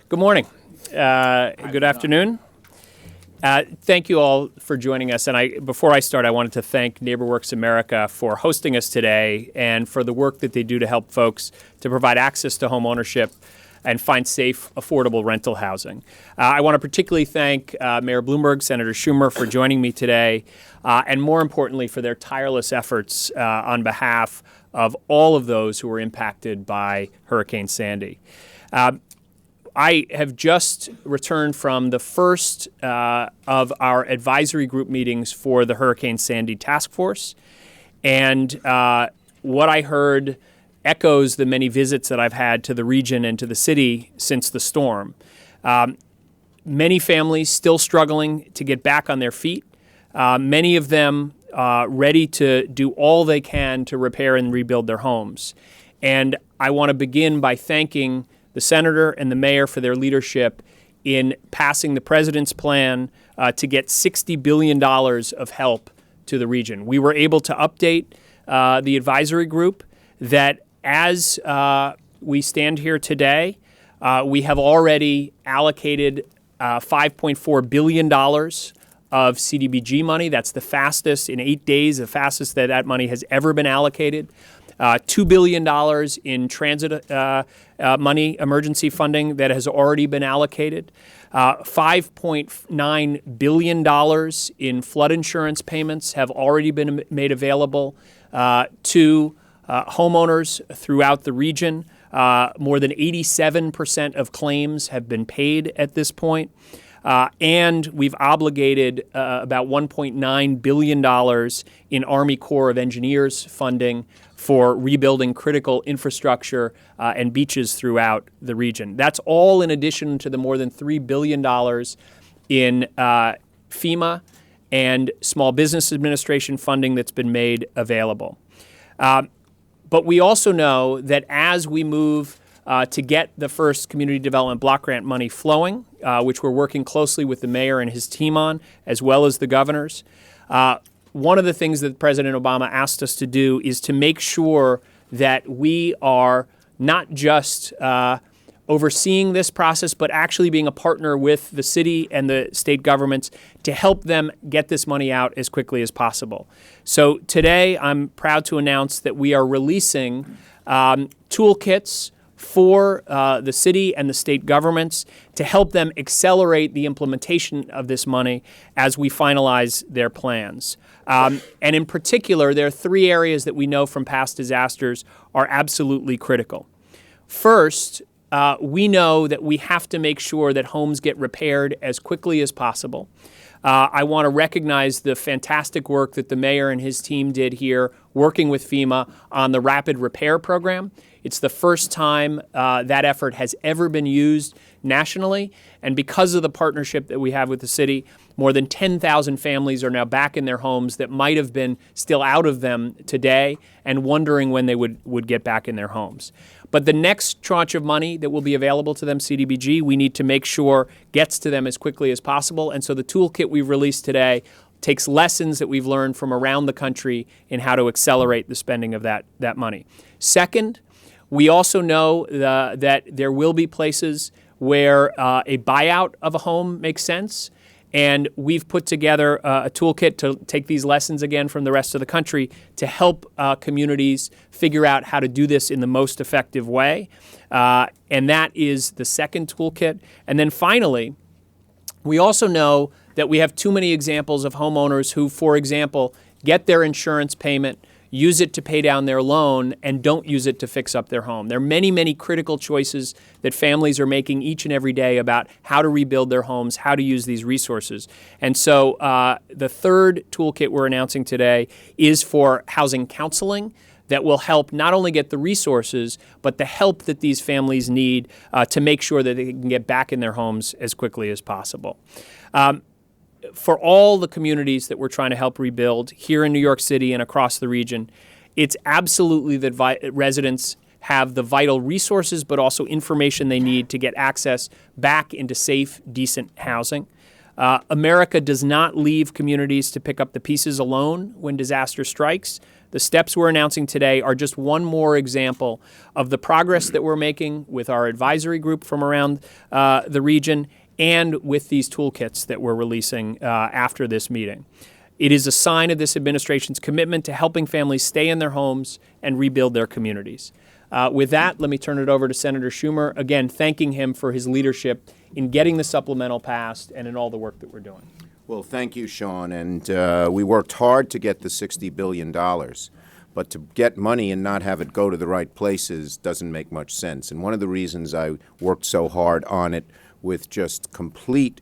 Good morning. Good afternoon. Thank you all for joining us. And before I start, I wanted to thank NeighborhoodWorks America for hosting us today and for the work that they do to help folks to provide access to home ownership and find safe, affordable rental housing. I want to particularly thank Mayor Bloomberg, Senator Schumer for joining me today, and more importantly, for their tireless efforts on behalf of all of those who were impacted by Hurricane Sandy. I have just returned from the first of our advisory group meetings for the Hurricane Sandy Task Force. And what I heard echoes the many visits that I've had to the region and to the city since the storm. Many families still struggling to get back on their feet. Many of them ready to do all they can to repair and rebuild their homes. And I want to begin by thanking the senator and the mayor for their leadership in passing the president's plan to get $60 billion of help to the region. We were able to update the advisory group that as we stand here today, we have already allocated $5.4 billion of CDBG money. That's the fastest in 8 days, the fastest that money has ever been allocated. $2 billion in transit money, emergency funding that has already been allocated. $5.9 billion in flood insurance payments have already been made available to homeowners throughout the region. More than 87% of claims have been paid at this point. And we've obligated about $1.9 billion in Army Corps of Engineers funding for rebuilding critical infrastructure and beaches throughout the region. That's all in addition to the more than $3 billion in FEMA and Small Business Administration funding that's been made available. But we also know that as we move to get the first Community Development Block Grant money flowing, which we're working closely with the mayor and his team on, as well as the governors. One of the things that President Obama asked us to do is to make sure that we are not just overseeing this process, but actually being a partner with the city and the state governments to help them get this money out as quickly as possible. So today, I'm proud to announce that we are releasing toolkits for the city and the state governments to help them accelerate the implementation of this money as we finalize their plans. And in particular, there are three areas that we know from past disasters are absolutely critical. First, we know that we have to make sure that homes get repaired as quickly as possible. I want to recognize the fantastic work that the mayor and his team did here working with FEMA on the Rapid Repair Program. It's the first time that effort has ever been used nationally. And because of the partnership that we have with the city, more than 10,000 families are now back in their homes that might have been still out of them today and wondering when they would get back in their homes. But the next tranche of money that will be available to them, CDBG, we need to make sure gets to them as quickly as possible. And so the toolkit we've released today takes lessons that we've learned from around the country in how to accelerate the spending of that money. Second, we also know that there will be places where a buyout of a home makes sense. And we've put together a toolkit to take these lessons again from the rest of the country to help communities figure out how to do this in the most effective way. And that is the second toolkit. And then finally, we also know that we have too many examples of homeowners who, for example, get their insurance payment, use it to pay down their loan, and don't use it to fix up their home. There are many, many critical choices that families are making each and every day about how to rebuild their homes, how to use these resources. And so the third toolkit we're announcing today is for housing counseling that will help not only get the resources, but the help that these families need to make sure that they can get back in their homes as quickly as possible. For all the communities that we're trying to help rebuild here in New York City and across the region, it's absolutely that residents have the vital resources, but also information they need to get access back into safe, decent housing. America does not leave communities to pick up the pieces alone when disaster strikes. The steps we're announcing today are just one more example of the progress that we're making with our advisory group from around the region and with these toolkits that we're releasing after this meeting. It is a sign of this administration's commitment to helping families stay in their homes and rebuild their communities. With that, let me turn it over to Senator Schumer, again, thanking him for his leadership in getting the supplemental passed and in all the work that we're doing. Well, thank you, Sean. And we worked hard to get the $60 billion. But to get money and not have it go to the right places doesn't make much sense. And one of the reasons I worked so hard on it with just complete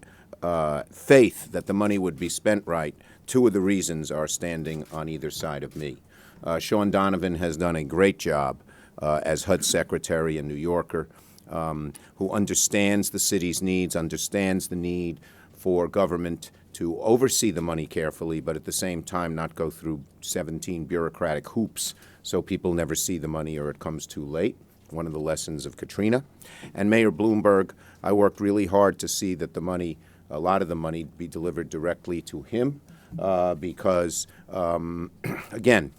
faith that the money would be spent right, two of the reasons are standing on either side of me. Sean Donovan has done a great job as HUD Secretary and New Yorker, who understands the city's needs, understands the need for government to oversee the money carefully, but at the same time not go through 17 bureaucratic hoops so people never see the money or it comes too late. One of the lessons of Katrina. And Mayor Bloomberg, I worked really hard to see that the money, a lot of the money, be delivered directly to him because, again,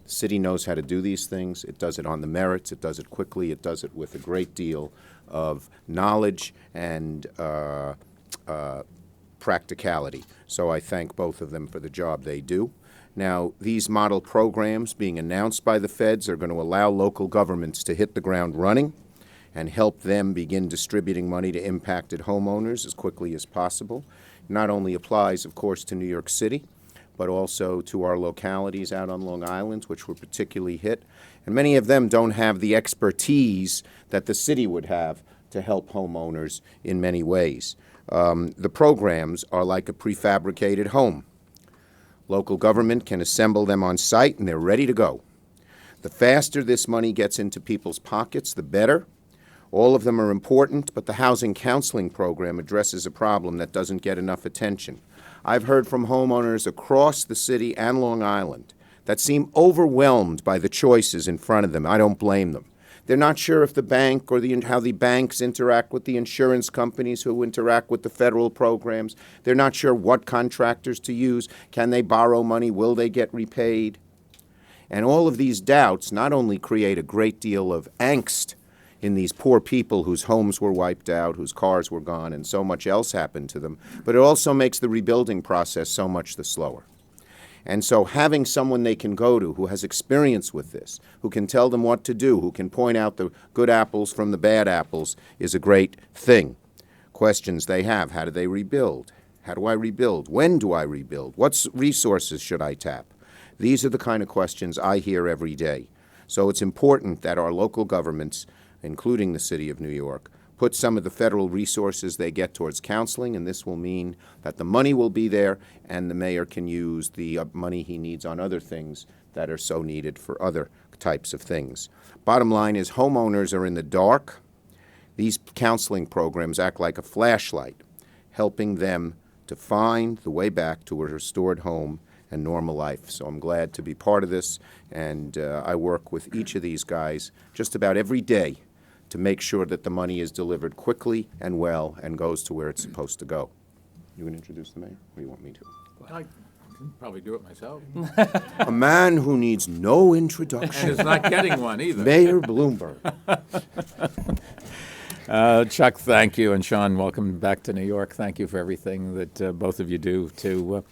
the city knows how to do these things. It does it on the merits. It does it quickly. It does it with a great deal of knowledge and practicality. So I thank both of them for the job they do. Now, these model programs being announced by the feds are going to allow local governments to hit the ground running and help them begin distributing money to impacted homeowners as quickly as possible. It not only applies, of course, to New York City, but also to our localities out on Long Island, which were particularly hit. And many of them don't have the expertise that the city would have to help homeowners in many ways. The programs are like a prefabricated home. Local government can assemble them on site, and they're ready to go. The faster this money gets into people's pockets, the better. All of them are important, but the housing counseling program addresses a problem that doesn't get enough attention. I've heard from homeowners across the city and Long Island that seem overwhelmed by the choices in front of them. I don't blame them. They're not sure if the bank or how the banks interact with the insurance companies who interact with the federal programs. They're not sure what contractors to use. Can they borrow money? Will they get repaid? And all of these doubts not only create a great deal of angst in these poor people whose homes were wiped out, whose cars were gone, and so much else happened to them, but it also makes the rebuilding process so much the slower. And so having someone they can go to who has experience with this, who can tell them what to do, who can point out the good apples from the bad apples is a great thing. Questions they have: how do they rebuild? How do I rebuild? When do I rebuild? What resources should I tap? These are the kind of questions I hear every day. So it's important that our local governments, including the City of New York, put some of the federal resources they get towards counseling, and this will mean that the money will be there and the mayor can use the money he needs on other things that are so needed for other types of things. Bottom line is homeowners are in the dark. These counseling programs act like a flashlight, helping them to find the way back to a restored home and normal life. So I'm glad to be part of this, and I work with each of these guys just about every day to make sure that the money is delivered quickly and well and goes to where it's supposed to go. You want to introduce the mayor, or do you want me to? I can probably do it myself. A man who needs no introduction. And is not getting one either. Mayor Bloomberg. Chuck, thank you. And Sean, welcome back to New York. Thank you for everything that both of you do to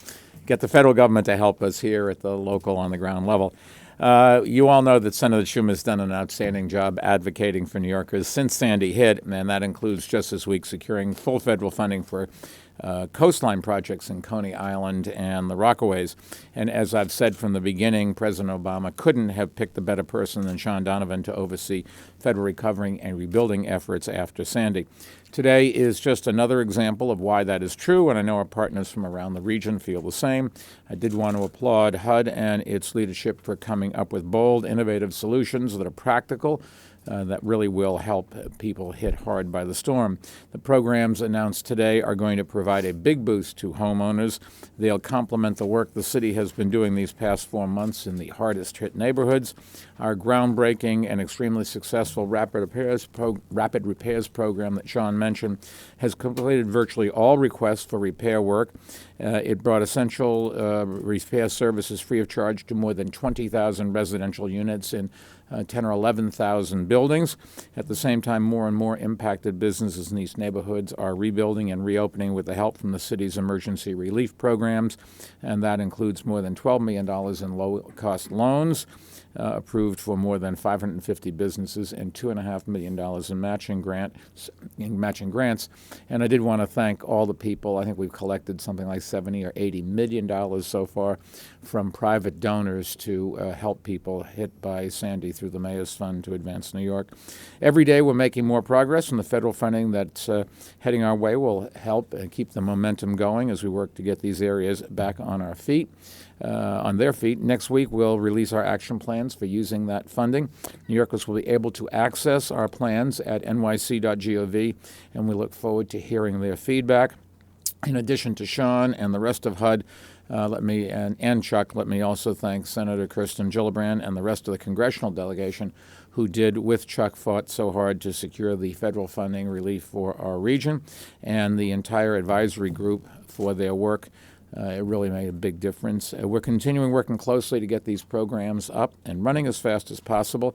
get the federal government to help us here at the local, on the ground level. You all know that Senator Schumer has done an outstanding job advocating for New Yorkers since Sandy hit, and that includes just this week securing full federal funding for coastline projects in Coney Island and the Rockaways. And as I've said from the beginning, President Obama couldn't have picked a better person than Sean Donovan to oversee federal recovering and rebuilding efforts after Sandy. Today is just another example of why that is true, and I know our partners from around the region feel the same. I did want to applaud HUD and its leadership for coming up with bold, innovative solutions that are practical that really will help people hit hard by the storm. The programs announced today are going to provide a big boost to homeowners. They'll complement the work the city has been doing these past 4 months in the hardest hit neighborhoods. Our groundbreaking and extremely successful rapid repairs program that Sean mentioned has completed virtually all requests for repair work. It brought essential repair services free of charge to more than 20,000 residential units in 10 or 11,000 buildings. At the same time, more and more impacted businesses in these neighborhoods are rebuilding and reopening with the help from the city's emergency relief programs, and that includes more than $12 million in low-cost loans approved for more than 550 businesses and $2.5 million in matching grants. And I did want to thank all the people. I think we've collected something like $70 or $80 million so far from private donors to help people hit by Sandy through the Mayor's Fund to Advance New York. Every day we're making more progress, and the federal funding that's heading our way will help keep the momentum going as we work to get these areas back on our feet. On their feet. Next week, we'll release our action plans for using that funding. New Yorkers will be able to access our plans at nyc.gov, and we look forward to hearing their feedback. In addition to Sean and the rest of HUD, and Chuck, let me also thank Senator Kirsten Gillibrand and the rest of the congressional delegation who did, with Chuck, fought so hard to secure the federal funding relief for our region, and the entire advisory group for their work. It really made a big difference. We're continuing working closely to get these programs up and running as fast as possible.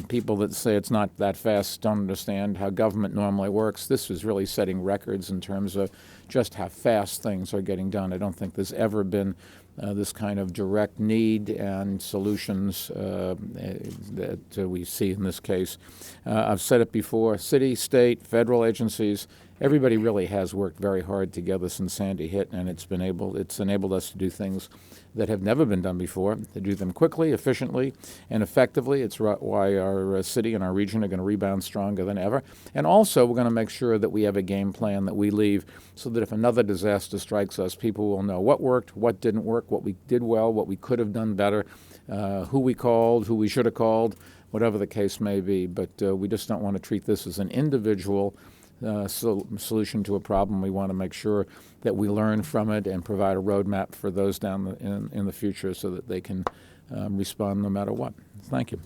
People that say it's not that fast don't understand how government normally works. This is really setting records in terms of just how fast things are getting done. I don't think there's ever been this kind of direct need and solutions that we see in this case. I've said it before, city, state, federal agencies, everybody really has worked very hard together since Sandy hit, and it's enabled us to do things that have never been done before, to do them quickly, efficiently, and effectively. It's why our city and our region are going to rebound stronger than ever. And also, we're going to make sure that we have a game plan that we leave so that if another disaster strikes us, people will know what worked, what didn't work, what we did well, what we could have done better, who we called, who we should have called, whatever the case may be. But we just don't want to treat this as an individual solution to a problem. We want to make sure that we learn from it and provide a roadmap for those in the future so that they can respond no matter what. Thank you.